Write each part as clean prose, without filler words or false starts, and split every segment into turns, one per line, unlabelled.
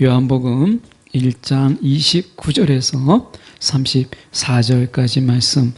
요한복음 1장 29절에서 34절까지 말씀,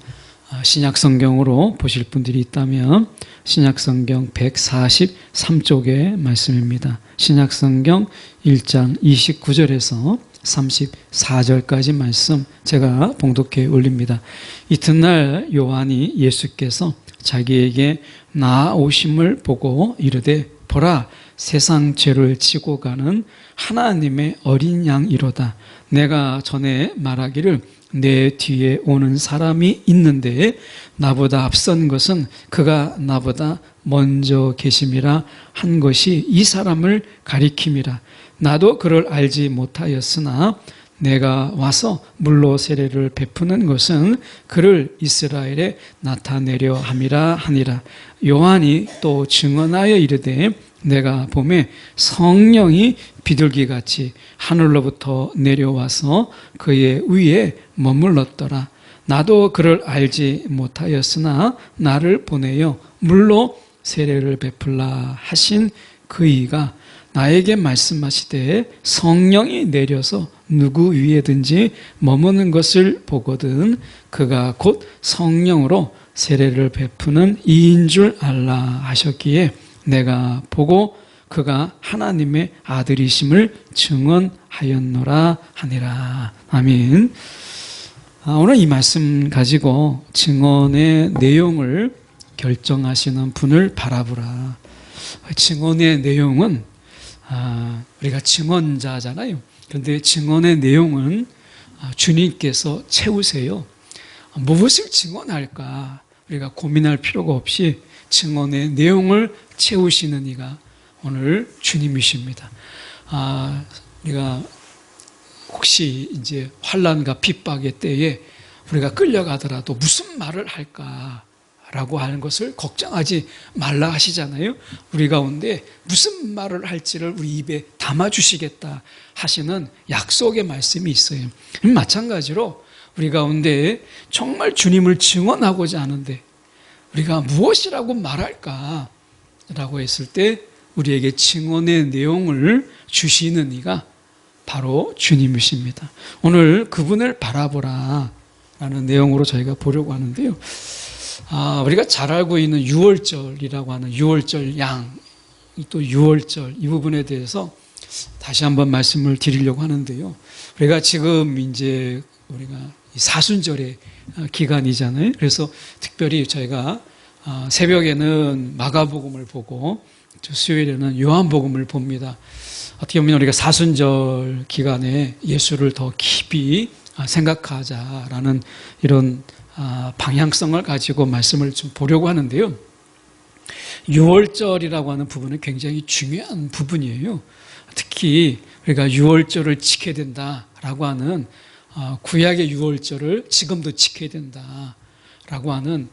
신약성경으로 보실 분들이 있다면 신약성경 143쪽의 말씀입니다. 신약성경 1장 29절에서 34절까지 말씀 제가 봉독해 올립니다. 이튿날 요한이 예수께서 자기에게 나아오심을 보고 이르되 보라, 세상 죄를 지고 가는 하나님의 어린 양이로다. 내가 전에 말하기를 내 뒤에 오는 사람이 있는데 나보다 앞선 것은 그가 나보다 먼저 계심이라 한 것이 이 사람을 가리킴이라. 나도 그를 알지 못하였으나 내가 와서 물로 세례를 베푸는 것은 그를 이스라엘에 나타내려 함이라 하니라. 요한이 또 증언하여 이르되 내가 보매 성령이 비둘기같이 하늘로부터 내려와서 그의 위에 머물렀더라. 나도 그를 알지 못하였으나 나를 보내어 물로 세례를 베풀라 하신 그이가 나에게 말씀하시되 성령이 내려서 누구 위에든지 머무는 것을 보거든 그가 곧 성령으로 세례를 베푸는 이인 줄 알라 하셨기에 내가 보고 그가 하나님의 아들이심을 증언하였노라 하니라. 아멘. 오늘 이 말씀 가지고 증언의 내용을 결정하시는 분을 바라보라. 증언의 내용은 우리가 증언자잖아요. 그런데 증언의 내용은 주님께서 채우세요. 무엇을 증언할까? 우리가 고민할 필요가 없이 증언의 내용을 채우시는 이가 오늘 주님이십니다. 우리가 혹시 이제 환난과 핍박의 때에 우리가 끌려가더라도 무슨 말을 할까라고 하는 것을 걱정하지 말라 하시잖아요. 우리 가운데 무슨 말을 할지를 우리 입에 담아주시겠다 하시는 약속의 말씀이 있어요. 마찬가지로 우리 가운데 정말 주님을 증언하고자 하는데 우리가 무엇이라고 말할까? 라고 했을 때 우리에게 증언의 내용을 주시는 이가 바로 주님이십니다. 오늘 그분을 바라보라 라는 내용으로 저희가 보려고 하는데요. 우리가 잘 알고 있는 유월절이라고 하는 유월절 양, 또 유월절 이 부분에 대해서 다시 한번 말씀을 드리려고 하는데요. 우리가 지금 이제 우리가 사순절의 기간이잖아요. 그래서 특별히 저희가 새벽에는 마가복음을 보고 수요일에는 요한복음을 봅니다. 어떻게 보면 우리가 사순절 기간에 예수를 더 깊이 생각하자라는 이런 방향성을 가지고 말씀을 좀 보려고 하는데요. 유월절이라고 하는 부분은 굉장히 중요한 부분이에요. 특히 우리가 유월절을 지켜야 된다라고 하는 구약의 유월절을 지금도 지켜야 된다라고 하는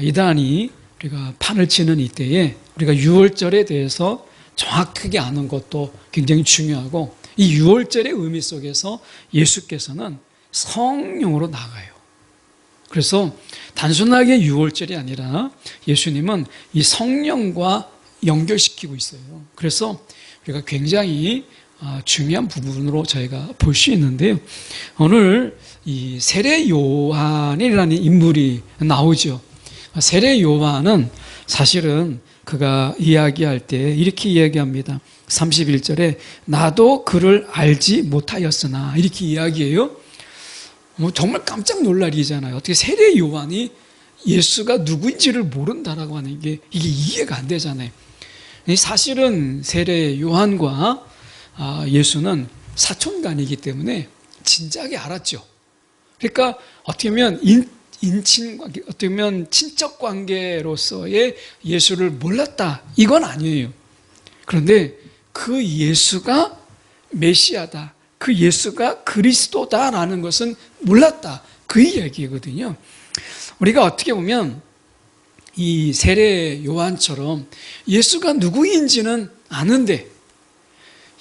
이단이 우리가 판을 치는 이때에 우리가 유월절에 대해서 정확하게 아는 것도 굉장히 중요하고 이 유월절의 의미 속에서 예수께서는 성령으로 나가요. 그래서 단순하게 유월절이 아니라 예수님은 이 성령과 연결시키고 있어요. 그래서 우리가 굉장히 중요한 부분으로 저희가 볼 수 있는데요. 오늘 이 세례 요한이라는 인물이 나오죠. 세례 요한은 사실은 그가 이야기할 때 이렇게 이야기합니다. 31절에 나도 그를 알지 못하였으나 이렇게 이야기해요. 정말 깜짝 놀랄 일이잖아요. 어떻게 세례 요한이 예수가 누구인지를 모른다라고 하는 이게 이해가 안 되잖아요. 사실은 세례 요한과 예수는 사촌간이기 때문에 진작에 알았죠. 그러니까 어떻게 보면 인친관계, 어떻게 보면 친척 관계로서의 예수를 몰랐다 이건 아니에요. 그런데 그 예수가 메시아다, 그 예수가 그리스도다라는 것은 몰랐다 그 이야기거든요. 우리가 어떻게 보면 이 세례 요한처럼 예수가 누구인지는 아는데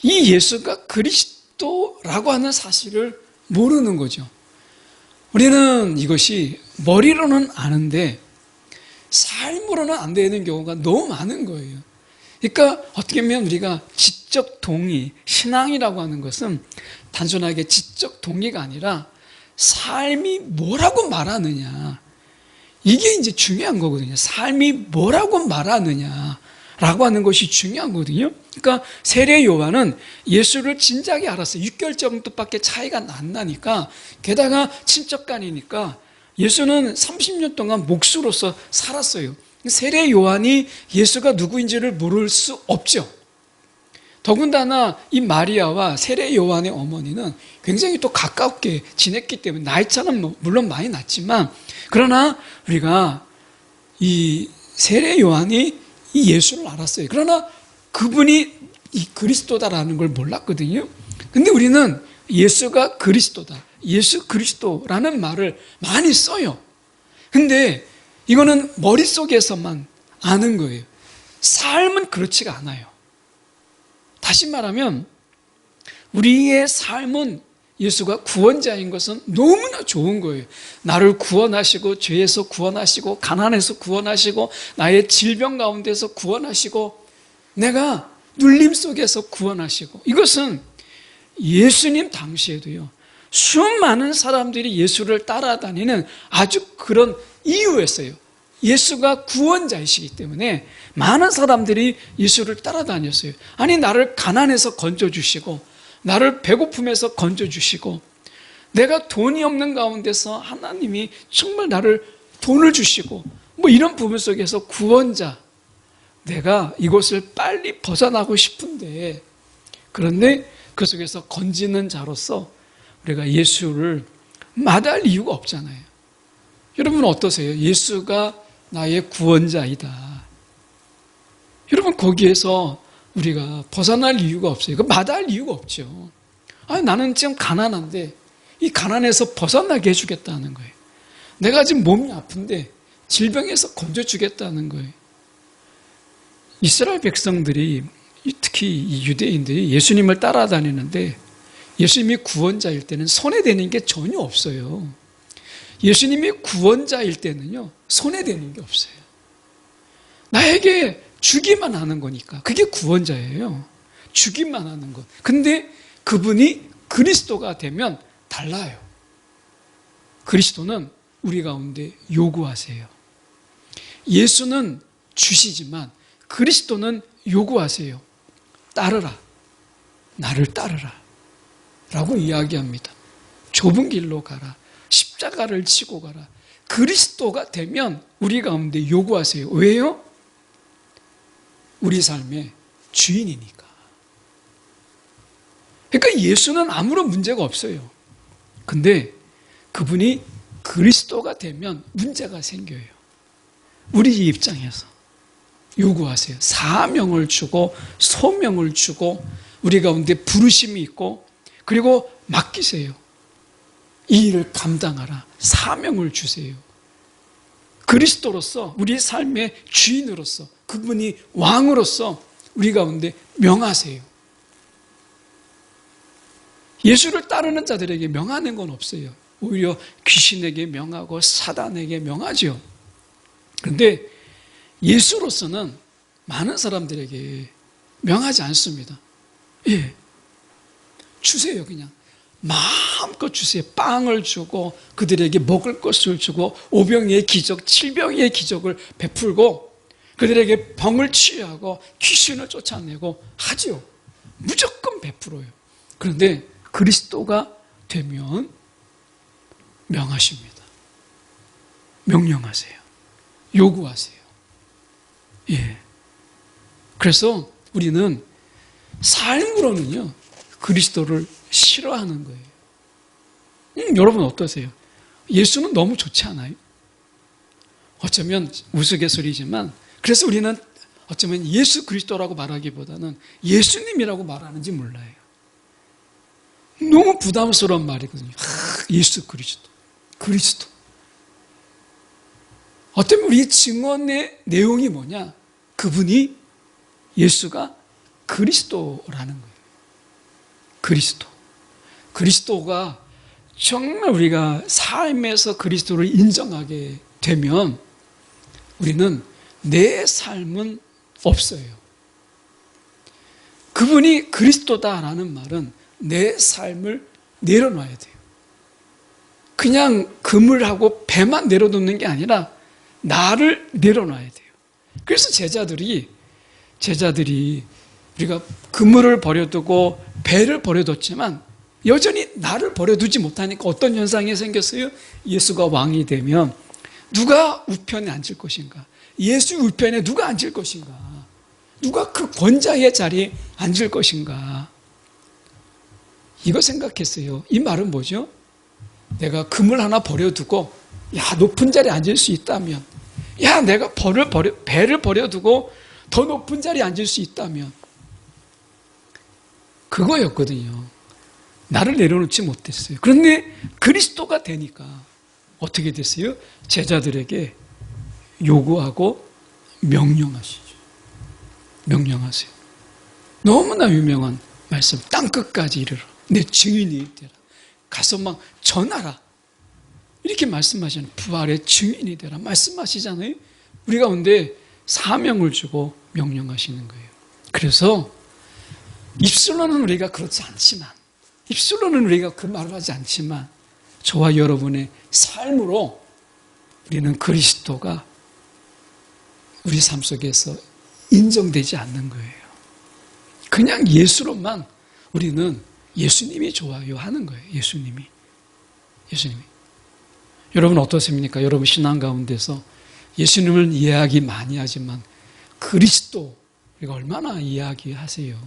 이 예수가 그리스도라고 하는 사실을 모르는 거죠. 우리는 이것이 머리로는 아는데 삶으로는 안 되는 경우가 너무 많은 거예요. 그러니까 어떻게 보면 우리가 지적 동의, 신앙이라고 하는 것은 단순하게 지적 동의가 아니라 삶이 뭐라고 말하느냐, 이게 이제 중요한 거거든요. 삶이 뭐라고 말하느냐라고 하는 것이 중요한 거거든요. 그러니까 세례 요한은 예수를 진작에 알았어요. 6개월 정도밖에 차이가 안 나니까, 게다가 친척간이니까 예수는 30년 동안 목수로서 살았어요. 세례 요한이 예수가 누구인지를 모를 수 없죠. 더군다나 이 마리아와 세례 요한의 어머니는 굉장히 또 가깝게 지냈기 때문에 나이 차는 물론 많이 났지만, 그러나 우리가 이 세례 요한이 이 예수를 알았어요. 그러나 그분이 이 그리스도다라는 걸 몰랐거든요. 근데 우리는 예수가 그리스도다, 예수 그리스도라는 말을 많이 써요. 근데 이거는 머릿속에서만 아는 거예요. 삶은 그렇지가 않아요. 다시 말하면 우리의 삶은 예수가 구원자인 것은 너무나 좋은 거예요. 나를 구원하시고, 죄에서 구원하시고, 가난에서 구원하시고, 나의 질병 가운데서 구원하시고, 내가 눌림 속에서 구원하시고, 이것은 예수님 당시에도요, 수많은 사람들이 예수를 따라다니는 아주 그런 이유였어요. 예수가 구원자이시기 때문에 많은 사람들이 예수를 따라다녔어요. 아니, 나를 가난에서 건져주시고, 나를 배고픔에서 건져주시고, 내가 돈이 없는 가운데서 하나님이 정말 나를 돈을 주시고, 뭐 이런 부분 속에서 구원자, 내가 이곳을 빨리 벗어나고 싶은데, 그런데 그 속에서 건지는 자로서 우리가 예수를 마다할 이유가 없잖아요. 여러분 어떠세요? 예수가 나의 구원자이다. 여러분 거기에서 우리가 벗어날 이유가 없어요. 마다할 이유가 없죠. 아니, 나는 지금 가난한데 이 가난에서 벗어나게 해주겠다는 거예요. 내가 지금 몸이 아픈데 질병에서 건져주겠다는 거예요. 이스라엘 백성들이, 특히 이 유대인들이 예수님을 따라다니는데 예수님이 구원자일 때는 손해되는 게 전혀 없어요. 예수님이 구원자일 때는요, 손해되는 게 없어요. 나에게 주기만 하는 거니까 그게 구원자예요. 주기만 하는 것. 근데 그분이 그리스도가 되면 달라요. 그리스도는 우리 가운데 요구하세요. 예수는 주시지만 그리스도는 요구하세요. 따르라. 나를 따르라. 라고 이야기합니다. 좁은 길로 가라. 십자가를 지고 가라. 그리스도가 되면 우리 가운데 요구하세요. 왜요? 우리 삶의 주인이니까. 그러니까 예수는 아무런 문제가 없어요. 근데 그분이 그리스도가 되면 문제가 생겨요. 우리 입장에서 요구하세요. 사명을 주고 소명을 주고 우리 가운데 부르심이 있고, 그리고 맡기세요. 이 일을 감당하라. 사명을 주세요. 그리스도로서, 우리 삶의 주인으로서, 그분이 왕으로서 우리 가운데 명하세요. 예수를 따르는 자들에게 명하는 건 없어요. 오히려 귀신에게 명하고 사단에게 명하죠. 그런데 예수로서는 많은 사람들에게 명하지 않습니다. 예, 주세요. 그냥 마음껏 주세요. 빵을 주고 그들에게 먹을 것을 주고 오병이의 기적, 칠병이의 기적을 베풀고 그들에게 병을 치유하고 귀신을 쫓아내고 하지요. 무조건 베풀어요. 그런데 그리스도가 되면 명하십니다. 명령하세요. 요구하세요. 예. 그래서 우리는 삶으로는요, 그리스도를 싫어하는 거예요. 여러분 어떠세요? 예수는 너무 좋지 않아요? 어쩌면 우스갯소리지만, 그래서 우리는 어쩌면 예수 그리스도라고 말하기보다는 예수님이라고 말하는지 몰라요. 너무 부담스러운 말이거든요. 예수 그리스도. 그리스도. 어쩌면 우리 증언의 내용이 뭐냐? 그분이, 예수가 그리스도라는 거예요. 그리스도. 그리스도가 정말 우리가 삶에서 그리스도를 인정하게 되면 우리는 내 삶은 없어요. 그분이 그리스도다라는 말은 내 삶을 내려놔야 돼요. 그냥 그물하고 배만 내려놓는 게 아니라 나를 내려놔야 돼요. 그래서 제자들이 우리가 그물을 버려두고 배를 버려뒀지만 여전히 나를 버려두지 못하니까 어떤 현상이 생겼어요? 예수가 왕이 되면 누가 우편에 앉을 것인가? 예수 우편에 누가 앉을 것인가? 누가 그 권자의 자리에 앉을 것인가? 이거 생각했어요. 이 말은 뭐죠? 내가 그물 하나 버려두고 높은 자리에 앉을 수 있다면, 내가 배를 버려두고 더 높은 자리에 앉을 수 있다면, 그거였거든요. 나를 내려놓지 못했어요. 그런데 그리스도가 되니까 어떻게 됐어요? 제자들에게 요구하고 명령하시죠. 명령하세요. 너무나 유명한 말씀. 땅끝까지 이르러 내 증인이 되라. 가서 막 전하라. 이렇게 말씀하시는, 부활의 증인이 되라 말씀하시잖아요. 우리 가운데 사명을 주고 명령하시는 거예요. 그래서 입술로는 우리가 그렇지 않지만, 입술로는 우리가 그 말을 하지 않지만 저와 여러분의 삶으로 우리는 그리스도가 우리 삶 속에서 인정되지 않는 거예요. 그냥 예수로만 우리는 예수님이 좋아요 하는 거예요. 예수님이. 여러분 어떻습니까? 여러분 신앙 가운데서 예수님을 이야기 많이 하지만 그리스도 우리가 얼마나 이야기하세요?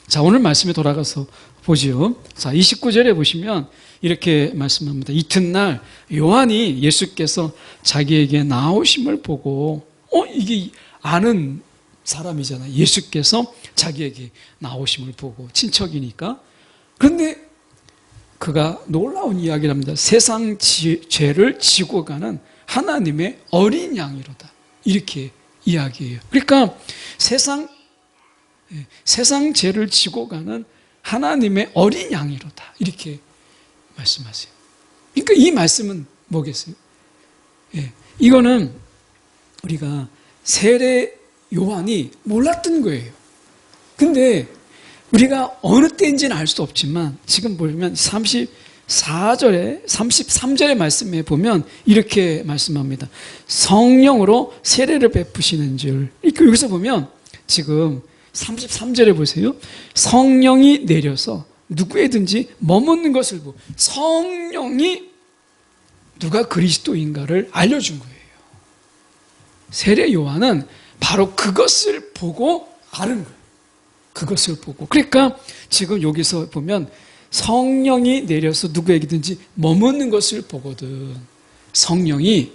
자, 오늘 말씀에 돌아가서 보지요. 자, 29절에 보시면 이렇게 말씀합니다. 이튿날 요한이 예수께서 자기에게 나오심을 보고, 이게 아는 사람이잖아요. 예수께서 자기에게 나오심을 보고, 친척이니까. 그런데 그가 놀라운 이야기를 합니다. 세상 죄를 지고 가는 하나님의 어린 양이로다. 이렇게 이야기해요. 그러니까 세상 죄를 지고 가는 하나님의 어린 양이로다. 이렇게 말씀하세요. 그러니까 이 말씀은 뭐겠어요? 이거는 우리가 세례 요한이 몰랐던 거예요. 근데 우리가 어느 때인지는 알 수 없지만 지금 보면 33절의 말씀에 보면 이렇게 말씀합니다. 성령으로 세례를 베푸시는 줄. 이렇게 여기서 보면 지금 33절에 보세요. 성령이 내려서 누구에든지 머무는 것을 보고, 성령이 누가 그리스도인가를 알려준 거예요. 세례 요한은 바로 그것을 보고 아는 거예요. 그것을 보고. 그러니까 지금 여기서 보면 성령이 내려서 누구에게든지 머무는 것을 보거든. 성령이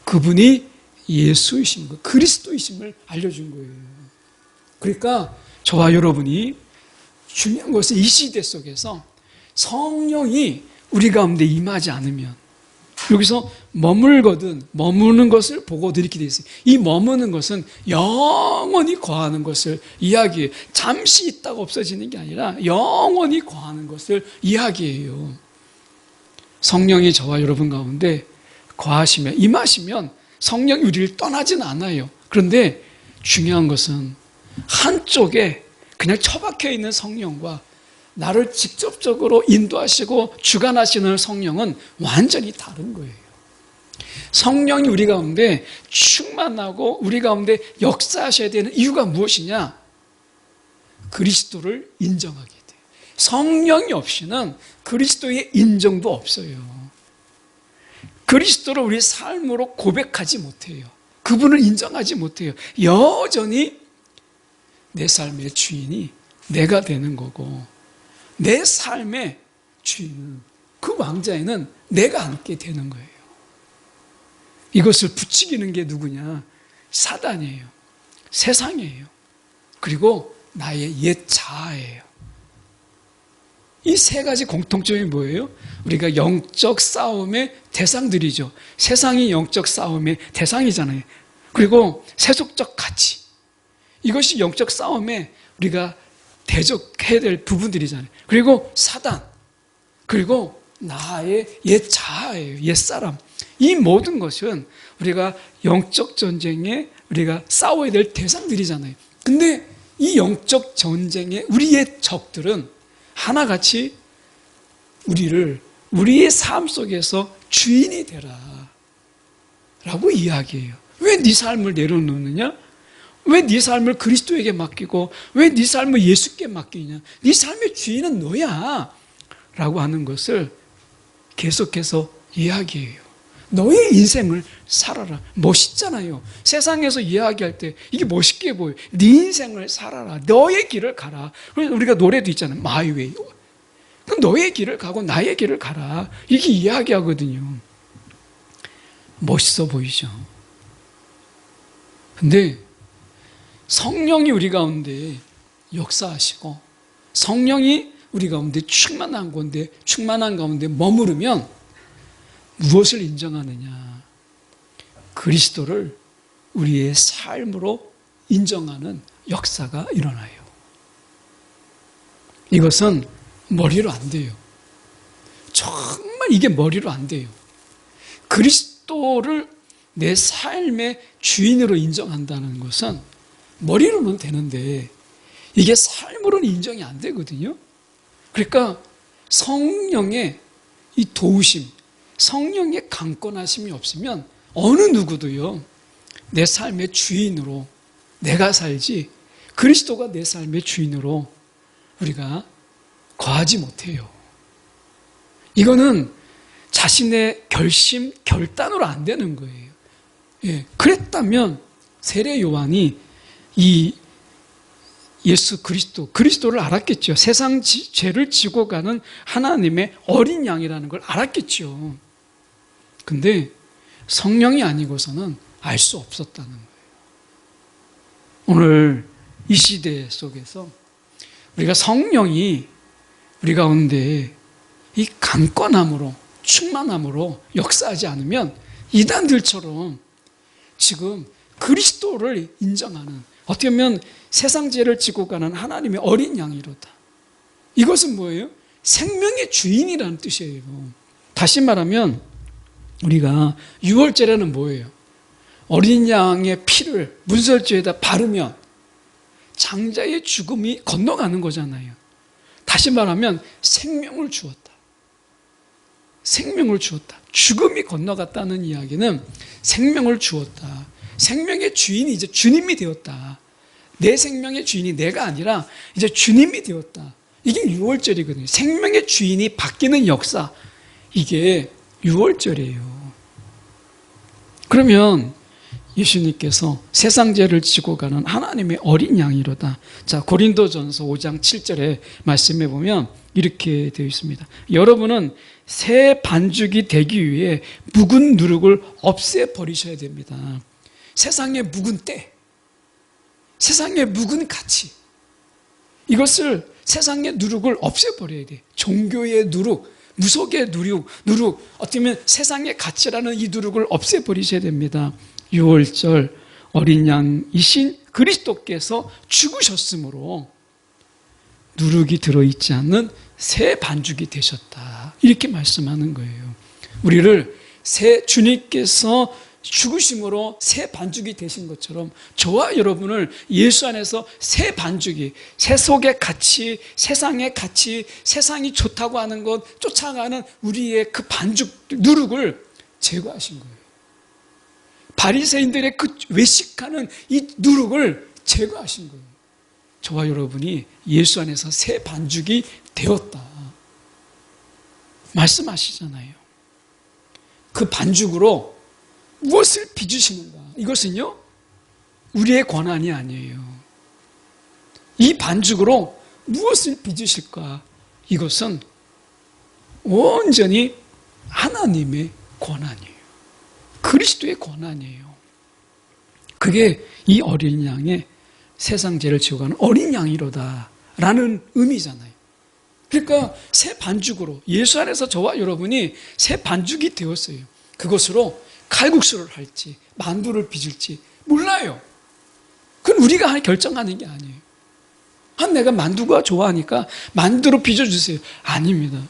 그분이 예수이신 거, 그리스도이심을 알려준 거예요. 그러니까 저와 여러분이 중요한 것은 이 시대 속에서 성령이 우리 가운데 임하지 않으면, 여기서 머무는 것을 보고도 이렇게 되어 있어요. 이 머무는 것은 영원히 거하는 것을 이야기해요. 잠시 있다가 없어지는 게 아니라 영원히 거하는 것을 이야기해요. 성령이 저와 여러분 가운데 거하시면, 임하시면 성령이 우리를 떠나지는 않아요. 그런데 중요한 것은 한쪽에 그냥 처박혀 있는 성령과 나를 직접적으로 인도하시고 주관하시는 성령은 완전히 다른 거예요. 성령이 우리 가운데 충만하고 우리 가운데 역사하셔야 되는 이유가 무엇이냐? 그리스도를 인정하게 돼요. 성령이 없이는 그리스도의 인정도 없어요. 그리스도를 우리 삶으로 고백하지 못해요. 그분을 인정하지 못해요. 여전히 내 삶의 주인이 내가 되는 거고, 내 삶의 주인은, 그 왕자에는 내가 앉게 되는 거예요. 이것을 부추기는 게 누구냐? 사단이에요. 세상이에요. 그리고 나의 옛 자아예요. 이 세 가지 공통점이 뭐예요? 우리가 영적 싸움의 대상들이죠. 세상이 영적 싸움의 대상이잖아요. 그리고 세속적 가치, 이것이 영적 싸움에 우리가 대적해야 될 부분들이잖아요. 그리고 사단, 그리고 나의 옛 자아예요. 옛 사람. 이 모든 것은 우리가 영적 전쟁에 우리가 싸워야 될 대상들이잖아요. 근데 이 영적 전쟁에 우리의 적들은 하나같이 우리의 삶 속에서 주인이 되라 라고 이야기해요. 왜 네 삶을 내려놓느냐? 왜 네 삶을 그리스도에게 맡기고 왜 네 삶을 예수께 맡기냐? 네 삶의 주인은 너야 라고 하는 것을 계속해서 이야기해요. 너의 인생을 살아라. 멋있잖아요. 세상에서 이야기할 때 이게 멋있게 보여요. 네 인생을 살아라. 너의 길을 가라. 그래서 우리가 노래도 있잖아요. My way. 그럼 너의 길을 가고 나의 길을 가라. 이렇게 이야기하거든요. 멋있어 보이죠. 근데 성령이 우리 가운데 역사하시고 성령이 우리 가운데 충만한 가운데 머무르면 무엇을 인정하느냐? 그리스도를 우리의 삶으로 인정하는 역사가 일어나요. 이것은 머리로 안 돼요. 정말 이게 머리로 안 돼요. 그리스도를 내 삶의 주인으로 인정한다는 것은 머리로는 되는데 이게 삶으로는 인정이 안 되거든요. 그러니까 성령의 이 도우심, 성령의 강권하심이 없으면 어느 누구도요, 내 삶의 주인으로 내가 살지 그리스도가 내 삶의 주인으로 우리가 거하지 못해요. 이거는 자신의 결심, 결단으로 안 되는 거예요. 예, 그랬다면 세례 요한이 이 예수 그리스도를 알았겠죠. 세상 죄를 지고 가는 하나님의 어린 양이라는 걸 알았겠죠. 근데 성령이 아니고서는 알 수 없었다는 거예요. 오늘 이 시대 속에서 우리가 성령이 우리 가운데 이 강권함으로 충만함으로 역사하지 않으면 이단들처럼 지금 그리스도를 인정하는, 어떻게 보면 세상 죄를 지고 가는 하나님의 어린 양이로다. 이것은 뭐예요? 생명의 주인이라는 뜻이에요. 다시 말하면 우리가 유월절에는 뭐예요? 어린 양의 피를 문설주에다 바르면 장자의 죽음이 건너가는 거잖아요. 다시 말하면 생명을 주었다. 생명을 주었다. 죽음이 건너갔다는 이야기는 생명을 주었다. 생명의 주인이 이제 주님이 되었다. 내 생명의 주인이 내가 아니라 이제 주님이 되었다. 이게 유월절이거든요. 생명의 주인이 바뀌는 역사, 이게 유월절이에요. 그러면 예수님께서 세상 죄를 지고 가는 하나님의 어린 양이로다. 자, 고린도전서 5장 7절에 말씀해 보면 이렇게 되어 있습니다. 여러분은 새 반죽이 되기 위해 묵은 누룩을 없애버리셔야 됩니다. 세상의 묵은 때, 세상의 묵은 가치, 이것을 세상의 누룩을 없애버려야 돼. 종교의 누룩, 무속의 누룩, 어떻게 보면 세상의 가치라는 이 누룩을 없애버리셔야 됩니다. 6월절 어린 양이신 그리스도께서 죽으셨으므로 누룩이 들어있지 않는 새 반죽이 되셨다. 이렇게 말씀하는 거예요. 우리를 주님께서 죽으심으로 새 반죽이 되신 것처럼 저와 여러분을 예수 안에서 새 반죽이, 세속의 가치, 세상의 가치, 세상이 좋다고 하는 것 쫓아가는 우리의 그 반죽, 누룩을 제거하신 거예요. 바리새인들의 그 외식하는 이 누룩을 제거하신 거예요. 저와 여러분이 예수 안에서 새 반죽이 되었다 말씀하시잖아요. 그 반죽으로 무엇을 빚으시는가? 이것은요, 우리의 권한이 아니에요. 이 반죽으로 무엇을 빚으실까? 이것은 온전히 하나님의 권한이에요. 그리스도의 권한이에요. 그게 이 어린 양의 세상 죄를 지고 가는 어린 양이로다 라는 의미잖아요. 그러니까 새 반죽으로 예수 안에서 저와 여러분이 새 반죽이 되었어요. 그것으로 칼국수를 할지 만두를 빚을지 몰라요. 그건 우리가 결정하는 게 아니에요. 내가 만두가 좋아하니까 만두로 빚어주세요. 아닙니다.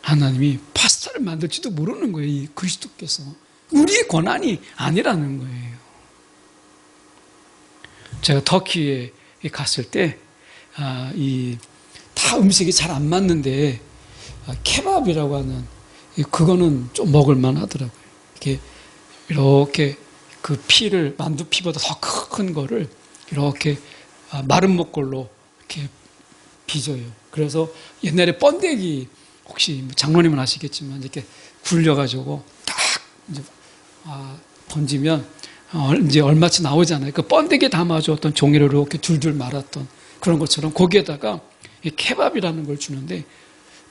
하나님이 파스타를 만들지도 모르는 거예요. 이 그리스도께서. 우리의 권한이 아니라는 거예요. 제가 터키에 갔을 때, 다 음식이 잘 안 맞는데, 케밥이라고 하는, 그거는 좀 먹을만 하더라고요. 이렇게 그 피를, 만두 피보다 더 큰 거를 이렇게 마른 목골로 이렇게 빚어요. 그래서 옛날에 번데기, 혹시 장로님은 아시겠지만, 이렇게 굴려가지고 딱 이제 던지면 이제 얼마치 나오잖아요. 그 번데기에 담아줘 어떤 종이를 이렇게 둘둘 말았던 그런 것처럼 거기에다가 케밥이라는 걸 주는데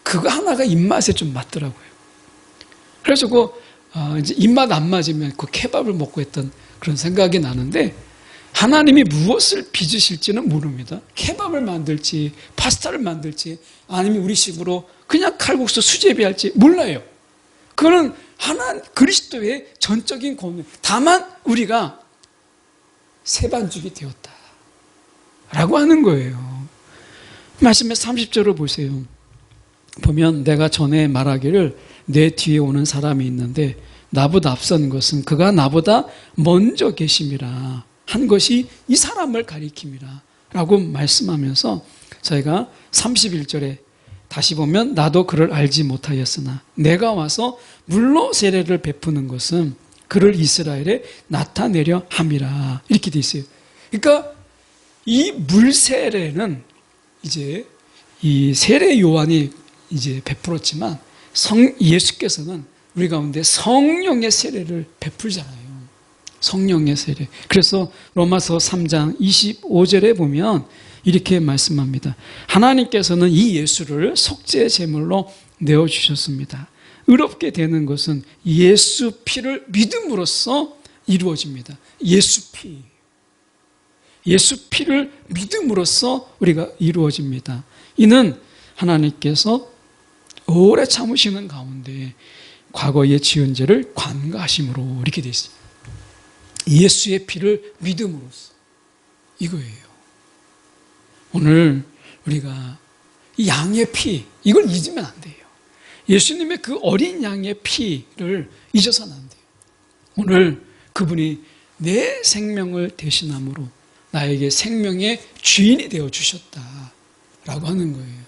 그거 하나가 입맛에 좀 맞더라고요. 그래서 이제 입맛 안 맞으면 그 케밥을 먹고 했던 그런 생각이 나는데 하나님이 무엇을 빚으실지는 모릅니다. 케밥을 만들지 파스타를 만들지 아니면 우리식으로 그냥 칼국수 수제비 할지 몰라요. 그거는 그리스도의 전적인 권위. 다만 우리가 세반죽이 되었다 라고 하는 거예요. 말씀의 30절을 보세요. 보면 내가 전에 말하기를 내 뒤에 오는 사람이 있는데 나보다 앞선 것은 그가 나보다 먼저 계심이라 한 것이 이 사람을 가리킴이라 라고 말씀하면서 저희가 31절에 다시 보면 나도 그를 알지 못하였으나 내가 와서 물로 세례를 베푸는 것은 그를 이스라엘에 나타내려 함이라 이렇게 돼 있어요. 그러니까 이 물 세례는 이제 이 세례 요한이 이제 베풀었지만 예수께서는 우리 가운데 성령의 세례를 베풀잖아요. 성령의 세례. 그래서 로마서 3장 25절에 보면 이렇게 말씀합니다. 하나님께서는 이 예수를 속죄 제물로 내어주셨습니다. 의롭게 되는 것은 예수 피를 믿음으로써 이루어집니다. 예수 피. 예수 피를 믿음으로써 우리가 이루어집니다. 이는 하나님께서 오래 참으시는 가운데 과거에 지은 죄를 관가하심으로 이렇게 되어 있습니다. 예수의 피를 믿음으로써 이거예요. 오늘 우리가 이 양의 피 이걸 잊으면 안 돼요. 예수님의 그 어린 양의 피를 잊어서는 안 돼요. 오늘 그분이 내 생명을 대신함으로 나에게 생명의 주인이 되어 주셨다라고 하는 거예요.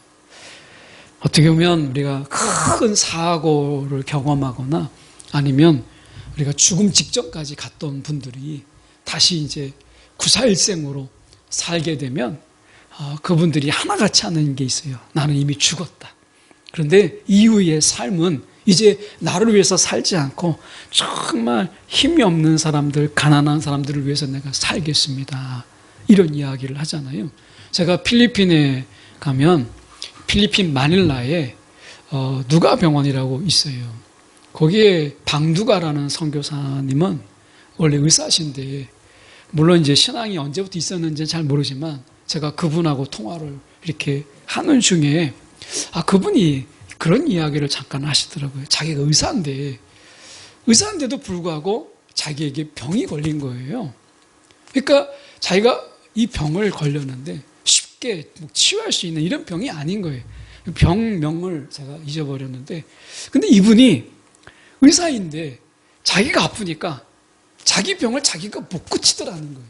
어떻게 보면 우리가 큰 사고를 경험하거나 아니면 우리가 죽음 직전까지 갔던 분들이 다시 이제 구사일생으로 살게 되면 그분들이 하나같이 하는 게 있어요. 나는 이미 죽었다. 그런데 이후의 삶은 이제 나를 위해서 살지 않고 정말 힘이 없는 사람들, 가난한 사람들을 위해서 내가 살겠습니다. 이런 이야기를 하잖아요. 제가 필리핀에 가면 필리핀 마닐라에 누가 병원이라고 있어요. 거기에 방두가라는 선교사님은 원래 의사신데 물론 이제 신앙이 언제부터 있었는지 잘 모르지만 제가 그분하고 통화를 이렇게 하는 중에 그분이 그런 이야기를 잠깐 하시더라고요. 자기가 의사인데도 불구하고 자기에게 병이 걸린 거예요. 그러니까 자기가 이 병을 걸렸는데 쉽게 치유할 수 있는 이런 병이 아닌 거예요. 병명을 제가 잊어버렸는데 근데 이분이 의사인데 자기가 아프니까 자기 병을 자기가 못 고치더라는 거예요.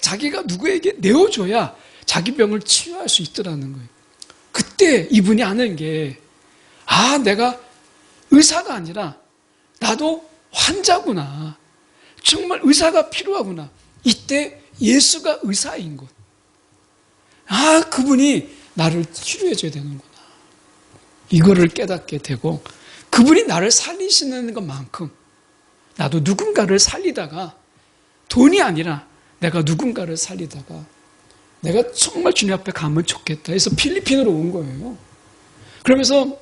자기가 누구에게 내어줘야 자기 병을 치유할 수 있더라는 거예요. 그때 이분이 아는 게 내가 의사가 아니라 나도 환자구나. 정말 의사가 필요하구나. 이때 예수가 의사인 것. 그분이 나를 치료해 줘야 되는구나. 이거를 깨닫게 되고 그분이 나를 살리시는 것만큼 나도 누군가를 살리다가 돈이 아니라 내가 누군가를 살리다가 내가 정말 주님 앞에 가면 좋겠다 해서 필리핀으로 온 거예요. 그러면서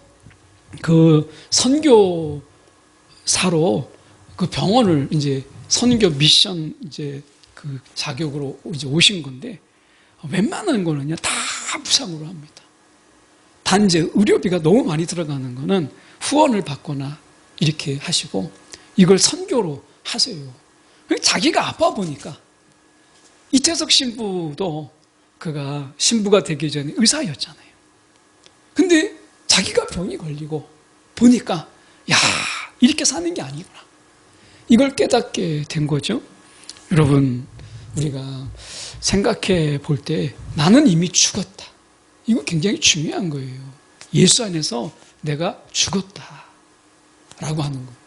그 선교사로 그 병원을 이제 선교 미션 이제 그 자격으로 이제 오신 건데 웬만한 거는요 다 무상으로 합니다. 단지 의료비가 너무 많이 들어가는 거는 후원을 받거나 이렇게 하시고 이걸 선교로 하세요. 자기가 아파 보니까 이태석 신부도 그가 신부가 되기 전에 의사였잖아요. 근데 자기가 병이 걸리고 보니까 이렇게 사는 게 아니구나. 이걸 깨닫게 된 거죠. 여러분 우리가 생각해 볼 때 나는 이미 죽었다. 이거 굉장히 중요한 거예요. 예수 안에서 내가 죽었다 라고 하는 거예요.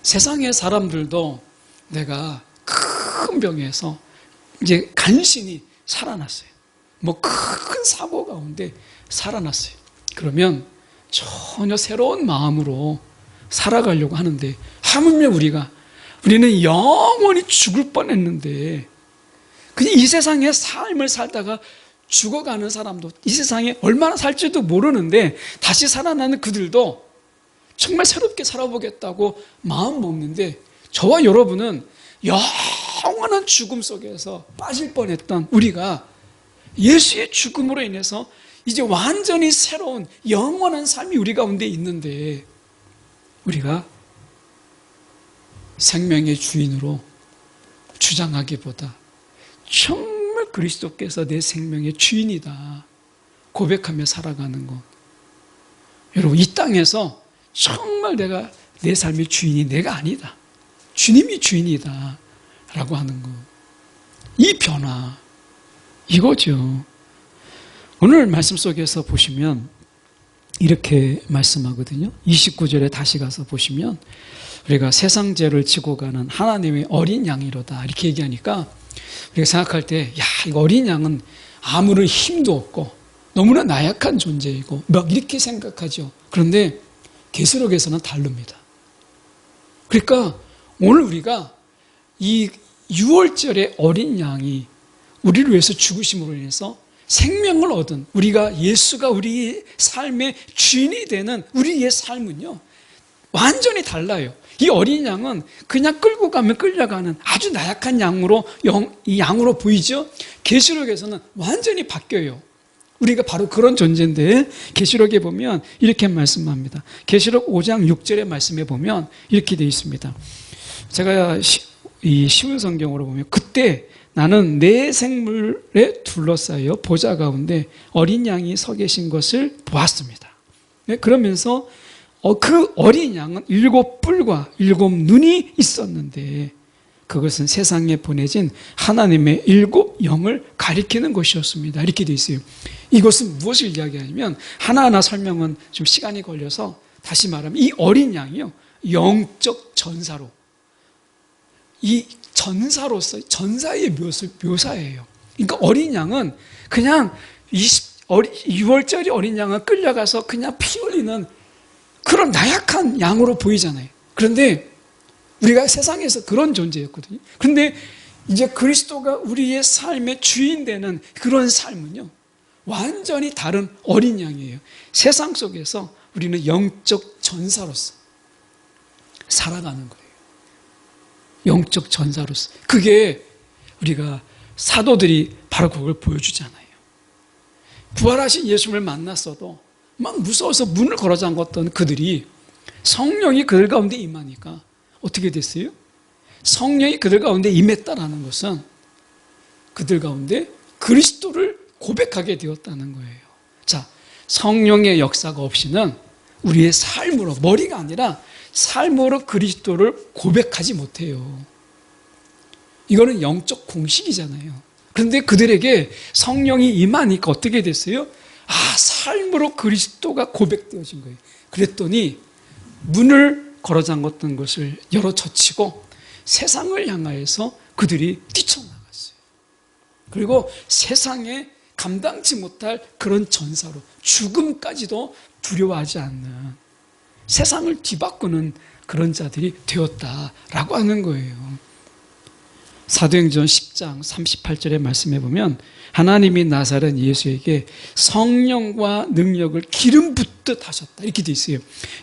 세상의 사람들도 내가 큰 병에서 이제 간신히 살아났어요. 뭐 큰 사고 가운데 살아났어요. 그러면 전혀 새로운 마음으로 살아가려고 하는데 하물며 우리는 영원히 죽을 뻔했는데 그냥 이 세상의 삶을 살다가 죽어가는 사람도 이 세상에 얼마나 살지도 모르는데 다시 살아나는 그들도 정말 새롭게 살아보겠다고 마음 먹는데 저와 여러분은 영원한 죽음 속에서 빠질 뻔했던 우리가 예수의 죽음으로 인해서 이제 완전히 새로운 영원한 삶이 우리 가운데 있는데 우리가 생명의 주인으로 주장하기보다 정말 그리스도께서 내 생명의 주인이다 고백하며 살아가는 것. 여러분, 이 땅에서 정말 내 삶의 주인이 내가 아니다. 주님이 주인이다 라고 하는 것. 이 변화, 이거죠. 오늘 말씀 속에서 보시면 이렇게 말씀하거든요. 29절에 다시 가서 보시면 우리가 세상 죄를 지고 가는 하나님의 어린 양이로다 이렇게 얘기하니까 우리가 생각할 때 이 어린 양은 아무런 힘도 없고 너무나 나약한 존재이고 막 이렇게 생각하죠. 그런데 계시록에서는 다릅니다. 그러니까 오늘 우리가 이 6월절의 어린 양이 우리를 위해서 죽으심으로 인해서 생명을 얻은 우리가 예수가 우리의 삶의 주인이 되는 우리의 삶은요 완전히 달라요. 이 어린 양은 그냥 끌고 가면 끌려가는 아주 나약한 이 양으로 보이죠. 계시록에서는 완전히 바뀌어요. 우리가 바로 그런 존재인데 계시록에 보면 이렇게 말씀합니다. 계시록 5장 6절의 말씀에 보면 이렇게 되어 있습니다. 제가 이 쉬운 성경으로 보면 그때 나는 내 생물에 둘러싸여 보좌 가운데 어린 양이 서 계신 것을 보았습니다. 그러면서 그 어린 양은 7뿔과 7눈이 있었는데 그것은 세상에 보내진 하나님의 7영을 가리키는 것이었습니다. 이렇게 되어 있어요. 이것은 무엇을 이야기하냐면 하나하나 설명은 좀 시간이 걸려서 다시 말하면 이 어린 양이요 영적 전사로 이 전사로서 전사의 묘사예요. 그러니까 어린 양은 그냥 6월절이 어린 양은 끌려가서 그냥 피 흘리는 그런 나약한 양으로 보이잖아요. 그런데 우리가 세상에서 그런 존재였거든요. 그런데 이제 그리스도가 우리의 삶의 주인 되는 그런 삶은요 완전히 다른 어린 양이에요. 세상 속에서 우리는 영적 전사로서 살아가는 거예요. 영적 전사로서. 그게 우리가 사도들이 바로 그걸 보여주잖아요. 부활하신 예수님을 만났어도 막 무서워서 문을 걸어 잠갔던 그들이 성령이 그들 가운데 임하니까 어떻게 됐어요? 성령이 그들 가운데 임했다라는 것은 그들 가운데 그리스도를 고백하게 되었다는 거예요. 자, 성령의 역사가 없이는 우리의 삶으로, 머리가 아니라 삶으로 그리스도를 고백하지 못해요. 이거는 영적 공식이잖아요. 그런데 그들에게 성령이 임하니까 어떻게 됐어요? 삶으로 그리스도가 고백되어진 거예요. 그랬더니 문을 걸어 잠갔던 것을 열어 젖히고 세상을 향하여서 그들이 뛰쳐나갔어요. 그리고 세상에 감당치 못할 그런 전사로 죽음까지도 두려워하지 않는 세상을 뒤바꾸는 그런 자들이 되었다라고 하는 거예요. 사도행전 10장 38절의 말씀에 보면 하나님이 나사렛 예수에게 성령과 능력을 기름 붓듯 하셨다 이렇게 돼 있어요.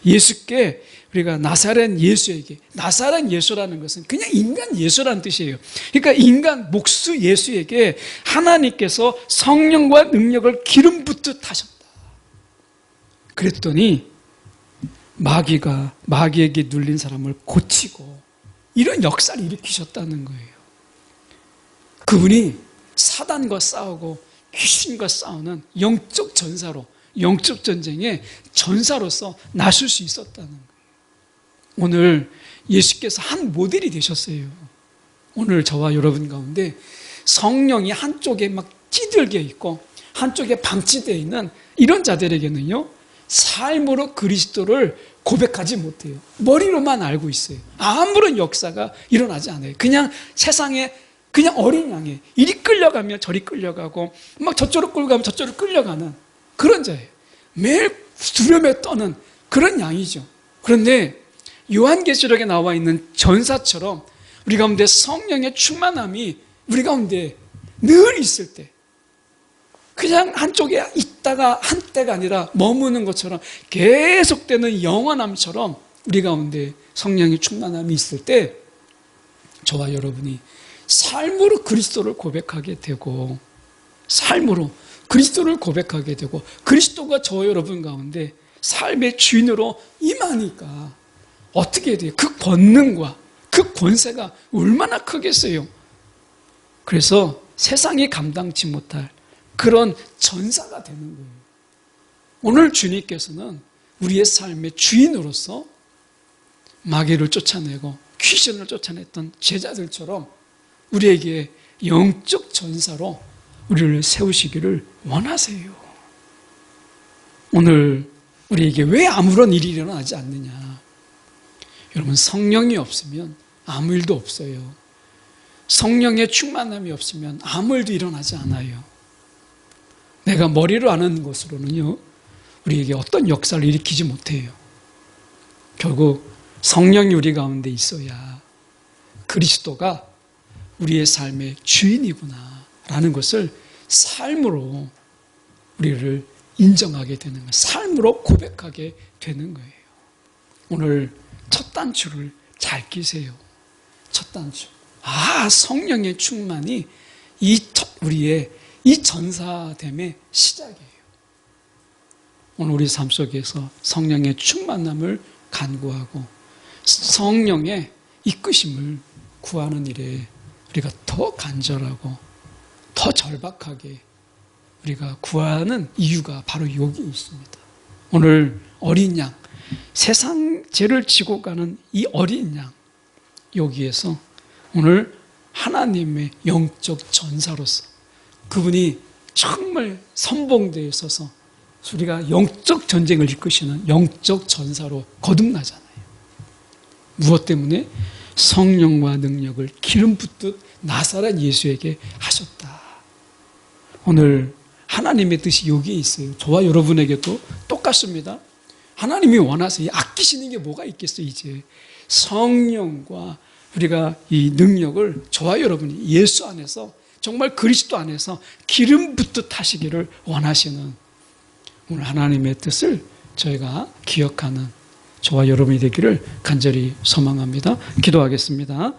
예수께 우리가 나사렛 예수에게, 나사렛 예수라는 것은 그냥 인간 예수라는 뜻이에요. 그러니까 인간 목수 예수에게 하나님께서 성령과 능력을 기름 붓듯 하셨다. 그랬더니 마귀에게 눌린 사람을 고치고 이런 역사를 일으키셨다는 거예요. 그분이 사단과 싸우고 귀신과 싸우는 영적 전사로, 영적 전쟁의 전사로서 나설 수 있었다는 거예요. 오늘 예수께서 한 모델이 되셨어요. 오늘 저와 여러분 가운데 성령이 한쪽에 막 찌들게 있고 한쪽에 방치되어 있는 이런 자들에게는요, 삶으로 그리스도를 고백하지 못해요. 머리로만 알고 있어요. 아무런 역사가 일어나지 않아요. 그냥 세상에 그냥 어린 양에 이리 끌려가면 저리 끌려가고 막 저쪽으로 끌려가면 저쪽으로 끌려가는 그런 자예요. 매일 두려움에 떠는 그런 양이죠. 그런데 요한계시록에 나와 있는 전사처럼 우리 가운데 성령의 충만함이 우리 가운데 늘 있을 때, 그냥 한쪽에 있다가 한때가 아니라 머무는 것처럼 계속되는 영원함처럼 우리 가운데 성령의 충만함이 있을 때 저와 여러분이 삶으로 그리스도를 고백하게 되고, 삶으로 그리스도를 고백하게 되고, 그리스도가 저와 여러분 가운데 삶의 주인으로 임하니까 어떻게 돼요? 그 권능과 그 권세가 얼마나 크겠어요. 그래서 세상이 감당치 못할 그런 전사가 되는 거예요. 오늘 주님께서는 우리의 삶의 주인으로서 마귀를 쫓아내고 귀신을 쫓아냈던 제자들처럼 우리에게 영적 전사로 우리를 세우시기를 원하세요. 오늘 우리에게 왜 아무런 일이 일어나지 않느냐? 여러분, 성령이 없으면 아무 일도 없어요. 성령의 충만함이 없으면 아무 일도 일어나지 않아요. 내가 머리로 아는 것으로는요, 우리에게 어떤 역사를 일으키지 못해요. 결국 성령이 우리 가운데 있어야 그리스도가 우리의 삶의 주인이구나 라는 것을 삶으로 우리를 인정하게 되는 거예요. 삶으로 고백하게 되는 거예요. 오늘 첫 단추를 잘 끼세요. 첫 단추. 성령의 충만이 우리의 이 전사됨의 시작이에요. 오늘 우리 삶 속에서 성령의 충만함을 간구하고 성령의 이끄심을 구하는 일에 우리가 더 간절하고 더 절박하게 우리가 구하는 이유가 바로 여기 있습니다. 오늘 어린 양, 세상 죄를 지고 가는 이 어린 양, 여기에서 오늘 하나님의 영적 전사로서 그분이 정말 선봉대에 서서 우리가 영적 전쟁을 이끄시는 영적 전사로 거듭나잖아요. 무엇 때문에? 성령과 능력을 기름 붓듯 나사렛 예수에게 하셨다. 오늘 하나님의 뜻이 여기에 있어요. 저와 여러분에게도 똑같습니다. 하나님이 원하세요. 아끼시는 게 뭐가 있겠어요, 이제. 성령과 우리가 이 능력을 저와 여러분이 예수 안에서 정말 그리스도 안에서 기름 붓듯 하시기를 원하시는 오늘 하나님의 뜻을 저희가 기억하는 저와 여러분이 되기를 간절히 소망합니다. 기도하겠습니다.